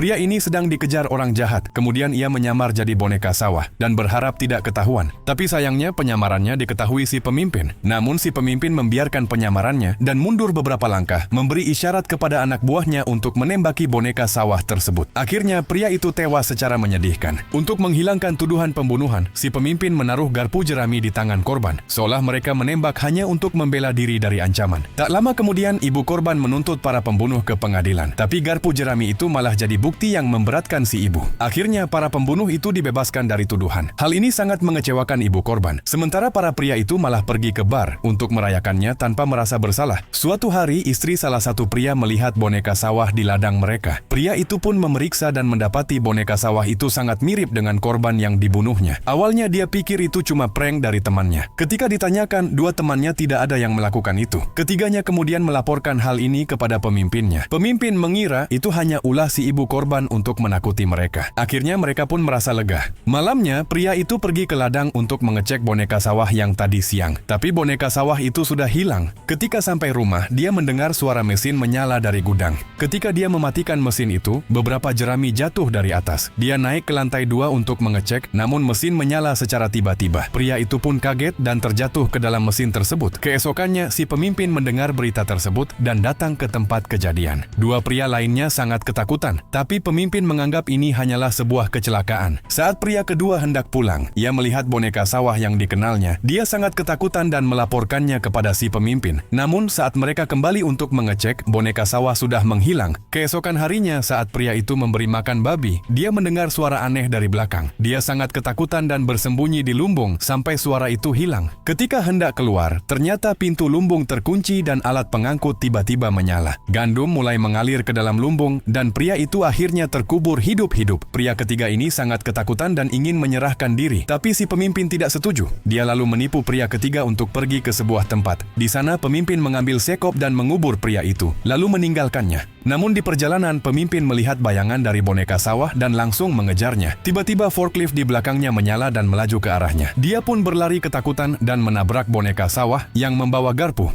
Pria ini sedang dikejar orang jahat, kemudian ia menyamar jadi boneka sawah dan berharap tidak ketahuan. Tapi sayangnya penyamarannya diketahui si pemimpin. Namun si pemimpin membiarkan penyamarannya dan mundur beberapa langkah, memberi isyarat kepada anak buahnya untuk menembaki boneka sawah tersebut. Akhirnya pria itu tewas secara menyedihkan. Untuk menghilangkan tuduhan pembunuhan, si pemimpin menaruh garpu jerami di tangan korban, seolah mereka menembak hanya untuk membela diri dari ancaman. Tak lama kemudian ibu korban menuntut para pembunuh ke pengadilan, tapi garpu jerami itu malah jadi bukti yang memberatkan si ibu. Akhirnya para pembunuh itu dibebaskan dari tuduhan. Hal ini sangat mengecewakan ibu korban. Sementara para pria itu malah pergi ke bar untuk merayakannya tanpa merasa bersalah. Suatu hari istri salah satu pria melihat boneka sawah di ladang mereka. Pria itu pun memeriksa dan mendapati boneka sawah itu sangat mirip dengan korban yang dibunuhnya. Awalnya dia pikir itu cuma prank dari temannya. Ketika ditanyakan, dua temannya tidak ada yang melakukan itu. Ketiganya kemudian melaporkan hal ini kepada pemimpinnya. Pemimpin mengira itu hanya ulah si ibu korban untuk menakuti mereka. Akhirnya mereka pun merasa lega. Malamnya, pria itu pergi ke ladang untuk mengecek boneka sawah yang tadi siang. Tapi boneka sawah itu sudah hilang. Ketika sampai rumah, dia mendengar suara mesin menyala dari gudang. Ketika dia mematikan mesin itu, beberapa jerami jatuh dari atas. Dia naik ke lantai 2 untuk mengecek, namun mesin menyala secara tiba-tiba. Pria itu pun kaget dan terjatuh ke dalam mesin tersebut. Keesokannya, si pemimpin mendengar berita tersebut dan datang ke tempat kejadian. Dua pria lainnya sangat ketakutan, tapi pemimpin menganggap ini hanyalah sebuah kecelakaan. Saat pria kedua hendak pulang, ia melihat boneka sawah yang dikenalnya. Dia sangat ketakutan dan melaporkannya kepada si pemimpin. Namun saat mereka kembali untuk mengecek, boneka sawah sudah menghilang. Keesokan harinya saat pria itu memberi makan babi, dia mendengar suara aneh dari belakang. Dia sangat ketakutan dan bersembunyi di lumbung sampai suara itu hilang. Ketika hendak keluar, ternyata pintu lumbung terkunci dan alat pengangkut tiba-tiba menyala. Gandum mulai mengalir ke dalam lumbung dan pria itu akhirnya terkubur hidup-hidup. Pria ketiga ini sangat ketakutan dan ingin menyerahkan diri, tapi si pemimpin tidak setuju. Dia lalu menipu pria ketiga untuk pergi ke sebuah tempat. Di sana pemimpin mengambil sekop dan mengubur pria itu, lalu meninggalkannya. Namun di perjalanan, pemimpin melihat bayangan dari boneka sawah dan langsung mengejarnya. Tiba-tiba forklift di belakangnya menyala dan melaju ke arahnya. Dia pun berlari ketakutan dan menabrak boneka sawah yang membawa garpu.